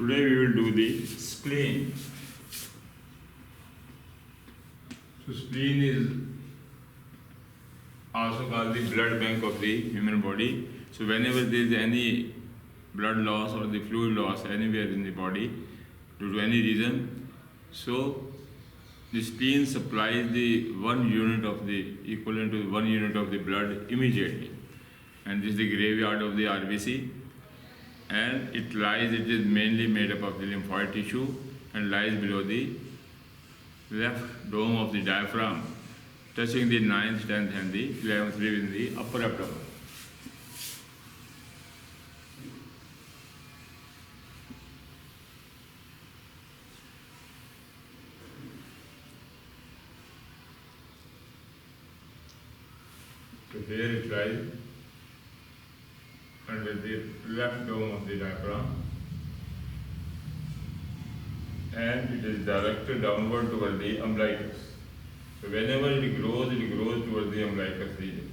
Today we will do the spleen. So spleen is also called the blood bank of the human body. So whenever there is any blood loss or the fluid loss anywhere in the body due to any reason, so the spleen supplies the 1 unit of the equivalent to 1 unit of the blood immediately, and this is the graveyard of the RBC, and it is mainly made up of the lymphoid tissue and lies below the left dome of the diaphragm, touching the 9th, 10th and the 11th rib in the upper abdomen. So here it lies under the left dome of the diaphragm, and it is directed downward toward the umbilicus. So whenever it grows toward the umbilicus region.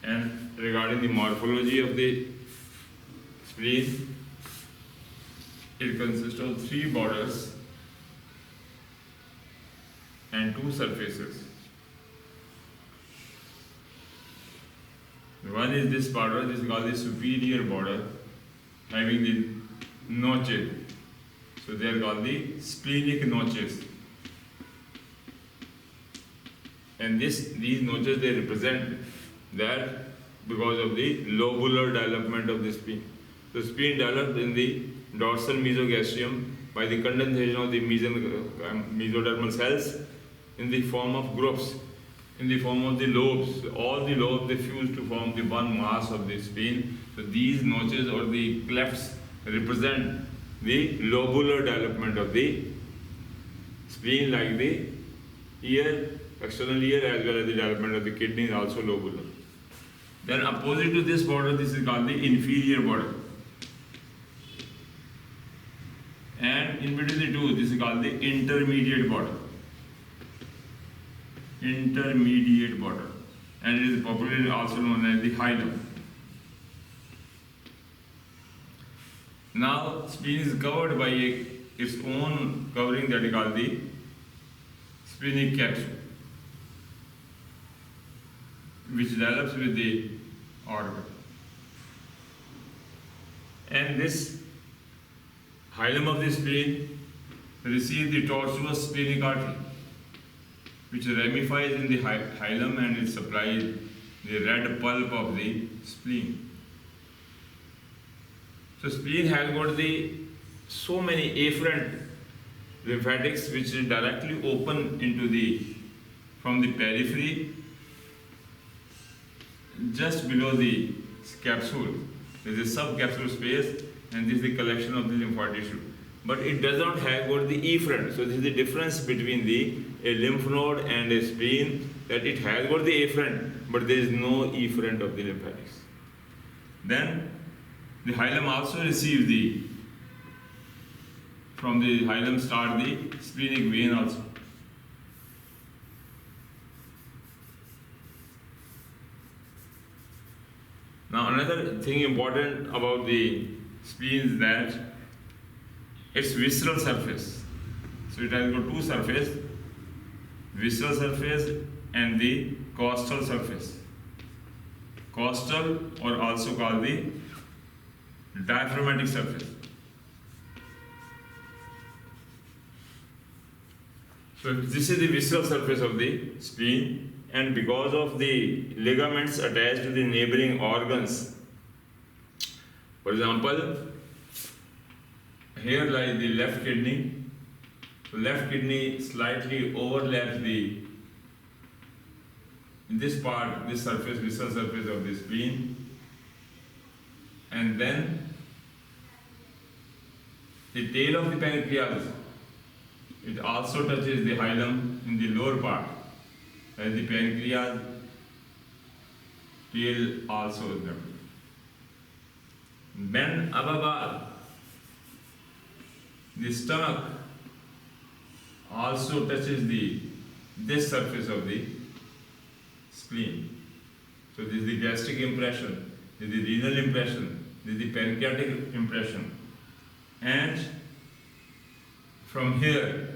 And regarding the morphology of the spleen, it consists of 3 borders and 2 surfaces. One is this border, this is called the superior border, having the notches. So they are called the splenic notches. And these notches, they represent that because of the lobular development of the spleen. The spleen developed in the dorsal mesogastrium by the condensation of the mesodermal cells in the form of groups, in the form of the lobes. All the lobes, they fuse to form the one mass of the spleen. So these notches or the clefts represent the lobular development of the spleen, like the ear, external ear, as well as the development of the kidney is also lobular. Then opposite to this border, this is called the inferior border. And in between the two, this is called the intermediate border. Intermediate border. And it is popularly also known as the hilum. Now, spleen is covered by its own covering that is called the splenic capsule, which develops with the orbit. And this hilum of the spleen receives the tortuous splenic artery, which ramifies in the hilum, and it supplies the red pulp of the spleen. So spleen has got so many afferent lymphatics which is directly open from the periphery just below the capsule. There is a subcapsular space, and this is the collection of the lymphoid tissue. But it does not have got the efferent. So this is the difference between a lymph node and a spleen, that it has got the afferent, but there is no efferent of the lymphatics. Then the hilum also receives from the hilum start the splenic vein also. Now another thing important about the spleen is that its visceral surface. So it has got 2 surfaces, visceral surface and the costal surface. Costal, or also called the diaphragmatic surface. So this is the visceral surface of the spleen, and because of the ligaments attached to the neighboring organs, for example, here lies the left kidney. So left kidney slightly overlaps in this part, this surface, visceral surface of the spleen, and then the tail of the pancreas, it also touches the hilum in the lower part, as the pancreas tail also is there. Then above all, the stomach also touches this surface of the spleen. So this is the gastric impression, this is the renal impression, This is the pancreatic impression. And from here,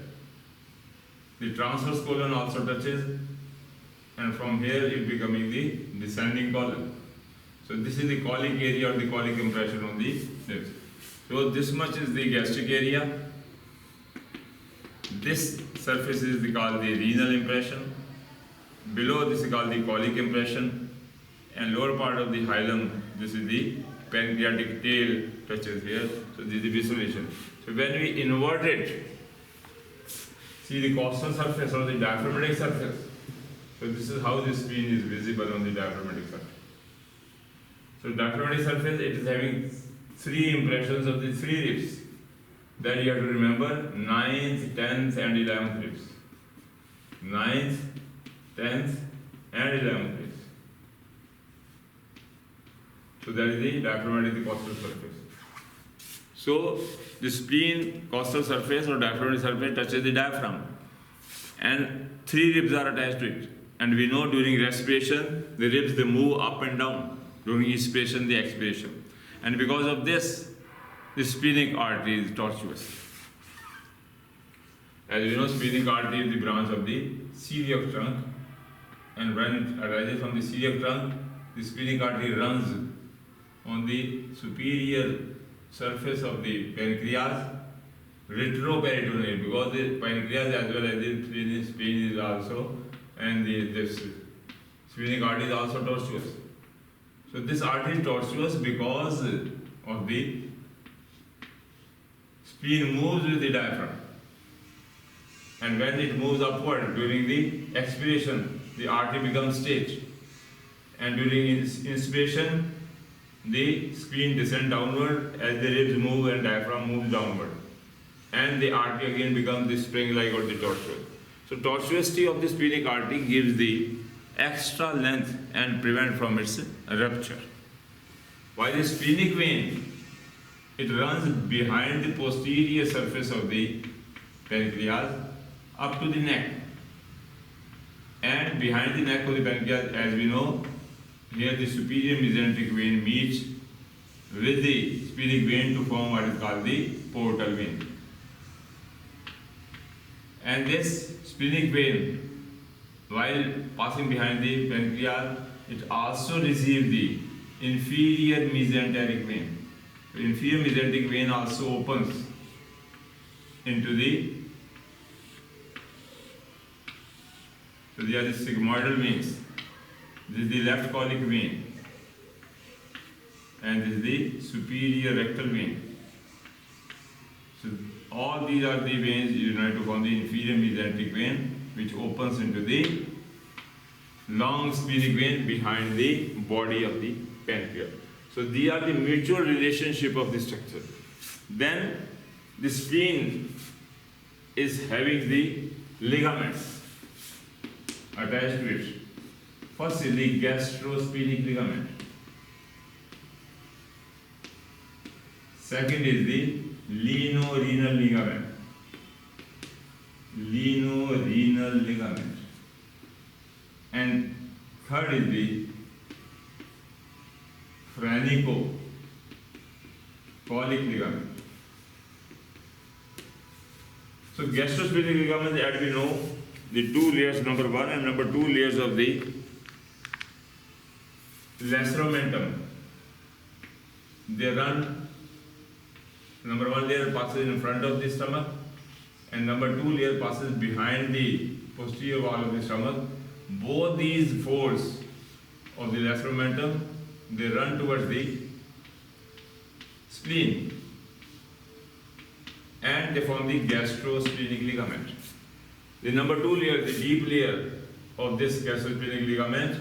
the transverse colon also touches, and from here it becoming the descending colon. So this is the colic area or the colic impression on the lips. So this much is the gastric area. This surface is called the renal impression. Below this is called the colic impression, and lower part of the hilum, this is the pancreatic tail touches here. So this is the visualization. So when we invert it, see the costal surface or the diaphragmatic surface. So this is how the spleen is visible on the diaphragmatic surface. So diaphragmatic surface, it is having three impressions of the three ribs. Then you have to remember 9th, 10th and 11th ribs. 9th, 10th and 11th ribs. So that is the diaphragmatic costal surface. So the spleen, costal surface or diaphragmatic surface touches the diaphragm, and three ribs are attached to it. And we know during respiration, the ribs they move up and down. During inspiration, the expiration. And because of this, the splenic artery is tortuous. As you know, splenic artery is the branch of the celiac trunk, and when it arises from the celiac trunk, the splenic artery runs on the superior surface of the pancreas, retroperitoneal, because the pancreas as well as the spleen is also, and this splenic artery is also tortuous. So this artery is tortuous because of the spleen moves with the diaphragm, and when it moves upward during the expiration, the artery becomes straight, and during inspiration, the spleen descends downward as the ribs move and diaphragm moves downward, and the artery again becomes the spring-like or the tortuous. So tortuosity of the splenic artery gives the extra length and prevent from its rupture. While the splenic vein, it runs behind the posterior surface of the pancreas up to the neck, and behind the neck of the pancreas, as we know, here the superior mesenteric vein meets with the splenic vein to form what is called the portal vein. And this splenic vein, while passing behind the pancreas, it also receives the inferior mesenteric vein. The inferior mesenteric vein also opens into the, so they are the sigmoidal veins. This is the left colic vein, and this is the superior rectal vein. So all these are the veins united to form the inferior mesenteric vein, which opens into the long splenic vein behind the body of the pancreas. So these are the mutual relationship of the structure. Then the spleen is having the ligaments attached to it. First is the gastrosplenic ligament. Second is the lino-renal ligament. Lino-renal ligament. And third is the phrenico-colic ligament. So gastrosplenic ligament, as we know, the two layers, number one and number two layers of the laceromentum, they run, number one layer passes in front of the stomach, and number two layer passes behind the posterior wall of the stomach. Both these folds of the laceromentum, they run towards the spleen, and they form the gastrosplenic ligament. The number two layer, the deep layer of this gastrosplenic ligament,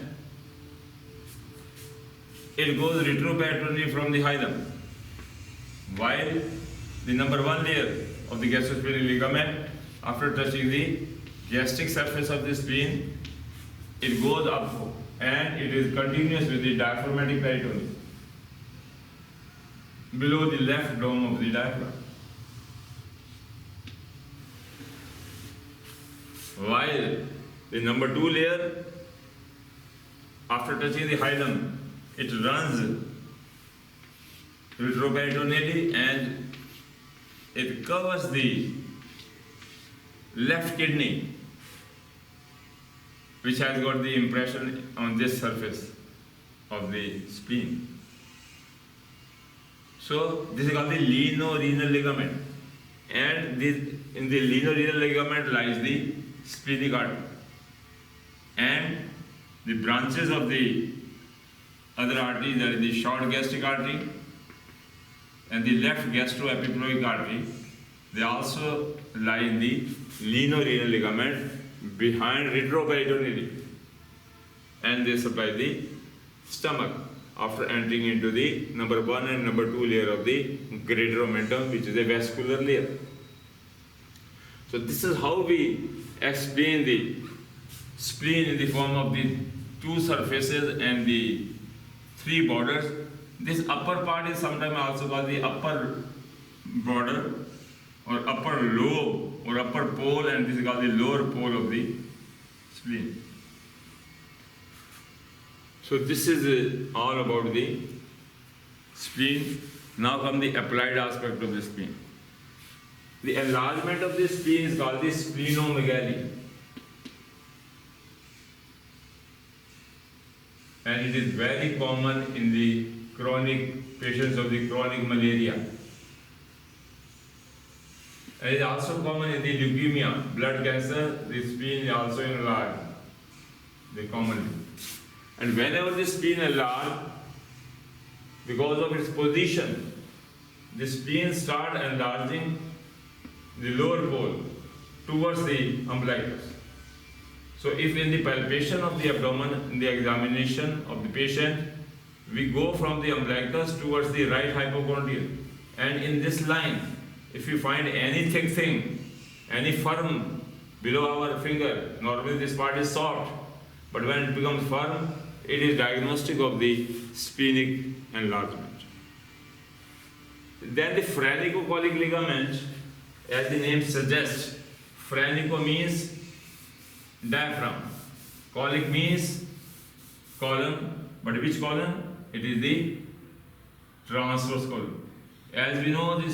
it goes retroperitoneally from the hilum, while the number one layer of the gastrosplenic ligament, after touching the gastric surface of the spleen, it goes up and it is continuous with the diaphragmatic peritoneum below the left dome of the diaphragm. While the number two layer, after touching the hilum, it runs retroperitoneally, and it covers the left kidney, which has got the impression on this surface of the spleen. So this is called the lienorenal ligament, and in the lienorenal ligament lies the splenic artery, and the branches of the other artery, that is the short gastric artery and the left gastroepiploic artery, they also lie in the lienorenal ligament behind retroperitoneally, and they supply the stomach after entering into the number 1 and number 2 layer of the greater omentum, which is a vascular layer. So this is how we explain the spleen in the form of the 2 surfaces and the 3 borders. This upper part is sometimes also called the upper border or upper lobe or upper pole, and this is called the lower pole of the spleen. So this is all about the spleen. Now come the applied aspect of the spleen. The enlargement of the spleen is called the splenomegaly, and it is very common in the chronic patients of the chronic malaria. And it is also common in the leukemia, blood cancer. The spleen is also enlarged, commonly. And whenever the spleen enlarges, because of its position, the spleen starts enlarging the lower pole towards the umbilicus. So if in the palpation of the abdomen, in the examination of the patient, we go from the umbilicus towards the right hypochondrial, and in this line, if you find any thick thing, any firm below our finger, normally this part is soft, but when it becomes firm, it is diagnostic of the splenic enlargement. Then the phrenicocholic ligament, as the name suggests, phrenico means diaphragm, cholic means colon, but which colon? It is the transverse colon. As we know, this